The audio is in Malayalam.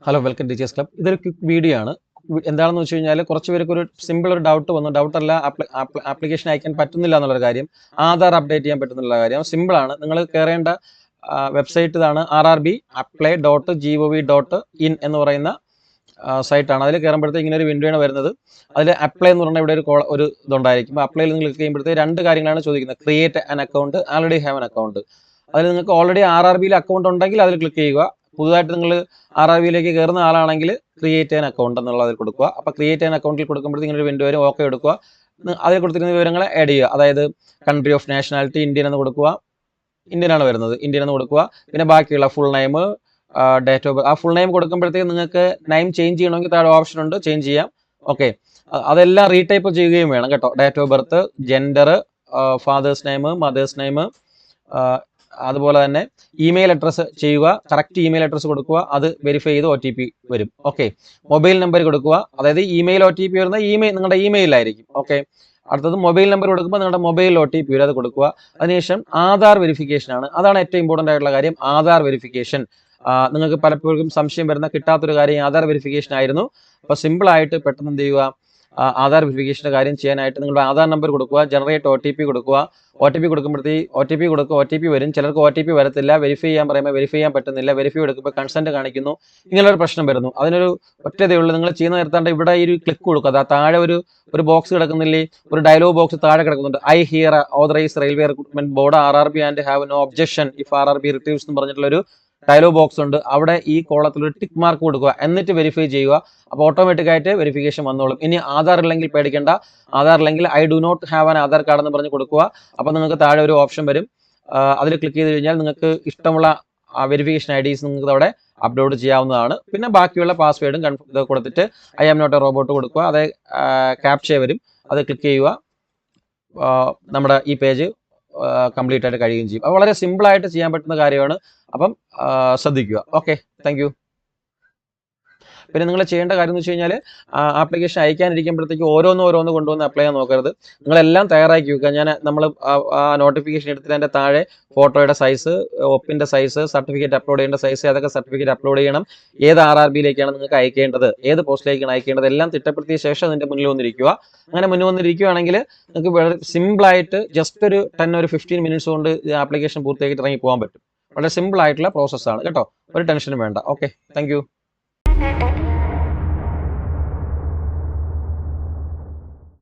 Hello, welcome teachers club. ഇതൊരു ക്വിക്ക് വീഡിയോ ആണ്. എന്താണെന്ന് വെച്ച് കഴിഞ്ഞാൽ കുറച്ച് പേർക്ക് ഒരു സിമ്പിൾ ഒരു ഡൗട്ട് വന്നു. ഡൗട്ടല്ല, ആപ്ലിക്കേഷൻ അയക്കാൻ പറ്റുന്നില്ല എന്നുള്ളൊരു കാര്യം, ആധാർ അപ്ഡേറ്റ് ചെയ്യാൻ പറ്റുന്നുള്ള കാര്യം. സിമ്പിളാണ്. നിങ്ങൾ കയറേണ്ട വെബ്സൈറ്റ് ഇതാണ് rrbapply.gov.in എന്ന് പറയുന്ന സൈറ്റാണ്. അതിൽ കയറുമ്പോഴത്തേക്ക് ഇങ്ങനെ ഒരു വിൻഡോയാണ് വരുന്നത്. അതിൽ അപ്ലൈ എന്ന് പറഞ്ഞാൽ ഇവിടെ ഒരു ഇതുണ്ടായിരിക്കും. അപ്പോൾ അപ്ലൈയിൽ നിങ്ങൾ ക്ലിക്ക് ചെയ്യുമ്പോഴത്തേക്ക് രണ്ട് കാര്യങ്ങളാണ് ചോദിക്കുന്നത്: create an account, already have an account. അതിൽ നിങ്ങൾക്ക് ഓൾറെഡി RRBയിൽ അക്കൗണ്ട് ഉണ്ടെങ്കിൽ അതിൽ ക്ലിക്ക് ചെയ്യുക. പുതുതായിട്ട് നിങ്ങൾ RRBയിലേക്ക് കയറുന്ന ആളാണെങ്കിൽ ക്രിയേറ്റ് ആൻ അക്കൗണ്ട് എന്നുള്ളതിൽ കൊടുക്കുക. അപ്പോൾ ക്രിയേറ്റ് ആൻ അക്കൗണ്ടിൽ കൊടുക്കുമ്പോഴത്തേക്ക് ഇങ്ങനെ ഒരു വിൻഡോ വരും. ഓക്കെ എടുക്കുക. അതിൽ കൊടുത്തിരുന്ന വിവരങ്ങൾ ആഡ് ചെയ്യുക. അതായത് കൺട്രി ഓഫ് നാഷണാലിറ്റി ഇന്ത്യൻ എന്ന് കൊടുക്കുക. ഇന്ത്യൻ ആണ് വരുന്നത്, ഇന്ത്യൻ എന്ന് കൊടുക്കുക. പിന്നെ ബാക്കിയുള്ള full name, date of birth. ആ ഫുൾ നെയിം കൊടുക്കുമ്പോഴത്തേക്ക് നിങ്ങൾക്ക് നെയിം ചേഞ്ച് ചെയ്യണമെങ്കിൽ താഴെ ഓപ്ഷൻ ഉണ്ട്, ചേഞ്ച് ചെയ്യാം. ഓക്കെ, അതെല്ലാം റീടൈപ്പ് ചെയ്യുകയും വേണം കേട്ടോ. Date of birth, gender, fathers name, mothers name, അതുപോലെ തന്നെ ഇമെയിൽ അഡ്രസ്സ് ചെയ്യുക. കറക്റ്റ് ഇമെയിൽ അഡ്രസ്സ് കൊടുക്കുക. അത് വെരിഫൈ ചെയ്ത് OTP വരും. ഓക്കെ, മൊബൈൽ നമ്പർ കൊടുക്കുക. അതായത് ഇമെയിൽ OTP വരുന്ന നിങ്ങളുടെ ഇമെയിലായിരിക്കും. ഓക്കെ, അടുത്തത് മൊബൈൽ നമ്പർ കൊടുക്കുമ്പോൾ നിങ്ങളുടെ മൊബൈൽ OTP വരും, അത് കൊടുക്കുക. അതിനുശേഷം ആധാർ വെരിഫിക്കേഷൻ ആണ്. അതാണ് ഏറ്റവും ഇമ്പോർട്ടൻ്റ് ആയിട്ടുള്ള കാര്യം, ആധാർ വെരിഫിക്കേഷൻ. നിങ്ങൾക്ക് പലപ്പോഴും സംശയം വരുന്ന കിട്ടാത്തൊരു കാര്യം ആധാർ വെരിഫിക്കേഷൻ ആയിരുന്നു. അപ്പോൾ സിമ്പിളായിട്ട് പെട്ടെന്ന് എന്ത് ചെയ്യുക, ആധാർ വെരിഫിക്കേഷൻ്റെ കാര്യം ചെയ്യാനായിട്ട് നിങ്ങളുടെ ആധാർ നമ്പർ കൊടുക്കുക, ജനറേറ്റ് OTP കൊടുക്കുക. OTP കൊടുക്കുമ്പോഴത്തേക്ക് OTP വരും. ചിലർക്ക് OTP വരത്തില്ല. വെരിഫൈ ചെയ്യാൻ പറയുമ്പോൾ വെരിഫൈ ചെയ്യാൻ പറ്റുന്നില്ല. വെരിഫൈ എടുക്കുമ്പോൾ കൺസെൻറ്റ് കാണിക്കുന്നു. ഇങ്ങനൊരു പ്രശ്നം വരുന്നു. അതിനൊരു ഒറ്റതേ ഉള്ളൂ. നിങ്ങൾ ചെയ്യുന്ന നിർത്താണ്ട് ഇവിടെ ഈ ഒരു ക്ലിക്ക് കൊടുക്കുക. അതാ താഴെ ഒരു ബോക്സ് കിടക്കുന്നില്ലേ, ഒരു ഡയലോഗ് ബോക്സ് താഴെ കിടക്കുന്നുണ്ട്. I here authorise railway recruitment board RRB and have no objection if RRB retrieves എന്ന് പറഞ്ഞിട്ടുള്ളൊരു ഡയലോഗ് ബോക്സ് ഉണ്ട്. അവിടെ ഈ കോളത്തിൽ ഒരു ടിക്ക് മാർക്ക് കൊടുക്കുക, എന്നിട്ട് വെരിഫൈ ചെയ്യുക. അപ്പോൾ ഓട്ടോമാറ്റിക്കായിട്ട് വെരിഫിക്കേഷൻ വന്നോളും. ഇനി ആധാർ ഇല്ലെങ്കിൽ പേടിക്കേണ്ട. ആധാർ ഇല്ലെങ്കിൽ I do not have an Aadhaar card എന്ന് പറഞ്ഞ് കൊടുക്കുക. അപ്പോൾ നിങ്ങൾക്ക് താഴെ ഒരു ഓപ്ഷൻ വരും. അതിൽ ക്ലിക്ക് ചെയ്ത് കഴിഞ്ഞാൽ നിങ്ങൾക്ക് ഇഷ്ടമുള്ള വെരിഫിക്കേഷൻ IDs നിങ്ങൾക്ക് അവിടെ അപ്ലോഡ് ചെയ്യാവുന്നതാണ്. പിന്നെ ബാക്കിയുള്ള പാസ്വേഡും കൊടുത്തിട്ട് I am not a robot കൊടുക്കുക. അത് ക്യാപ്ച വരും, അത് ക്ലിക്ക് ചെയ്യുക. നമ്മുടെ ഈ പേജ് കംപ്ലീറ്റ് ആയിട്ട് കഴിയുകയും ചെയ്യും. അപ്പോൾ വളരെ സിമ്പിളായിട്ട് ചെയ്യാൻ പറ്റുന്ന കാര്യമാണ്. അപ്പം ശ്രദ്ധിക്കുക. Okay, thank you. പിന്നെ നിങ്ങൾ ചെയ്യേണ്ട കാര്യം എന്ന് വെച്ച് കഴിഞ്ഞാൽ, ആപ്ലിക്കേഷൻ അയക്കാനിരിക്കുമ്പോഴത്തേക്ക് ഓരോന്ന് കൊണ്ടുവന്ന് അപ്ലൈ ചെയ്യാൻ നോക്കരുത്. നിങ്ങളെല്ലാം തയ്യാറാക്കി വെക്കുക. നമ്മൾ ആ നോട്ടിഫിക്കേഷൻ എടുത്തിട്ട് അതിൻ്റെ താഴെ ഫോട്ടോയുടെ സൈസ്, ഒപ്പിൻ്റെ സൈസ്, സർട്ടിഫിക്കറ്റ് അപ്ലോഡ് ചെയ്യേണ്ട സൈസ്, ഏതൊക്കെ സർട്ടിഫിക്കറ്റ് അപ്ലോഡ് ചെയ്യണം, ഏത് RRBയിലേക്കാണ് നിങ്ങൾക്ക് അയക്കേണ്ടത്, ഏത് പോസ്റ്റിലേക്കാണ് അയക്കേണ്ടത്, എല്ലാം തിട്ടപ്പെടുത്തിയ ശേഷം അതിൻ്റെ മുന്നിൽ വന്നിരിക്കുക. അങ്ങനെ മുന്നിൽ വന്നിരിക്കുകയാണെങ്കിൽ നിങ്ങൾക്ക് വളരെ സിമ്പിളായിട്ട് ജസ്റ്റ് ഒരു 10-15 മിനിറ്റ്സ് കൊണ്ട് ആപ്ലിക്കേഷൻ പൂർത്തിയാക്കിയിട്ട് ഇറങ്ങി പോകാൻ പറ്റും. വളരെ സിമ്പിൾ ആയിട്ടുള്ള പ്രോസസ്സാണ് കേട്ടോ. ഒരു ടെൻഷനും വേണ്ട. Okay, thank you.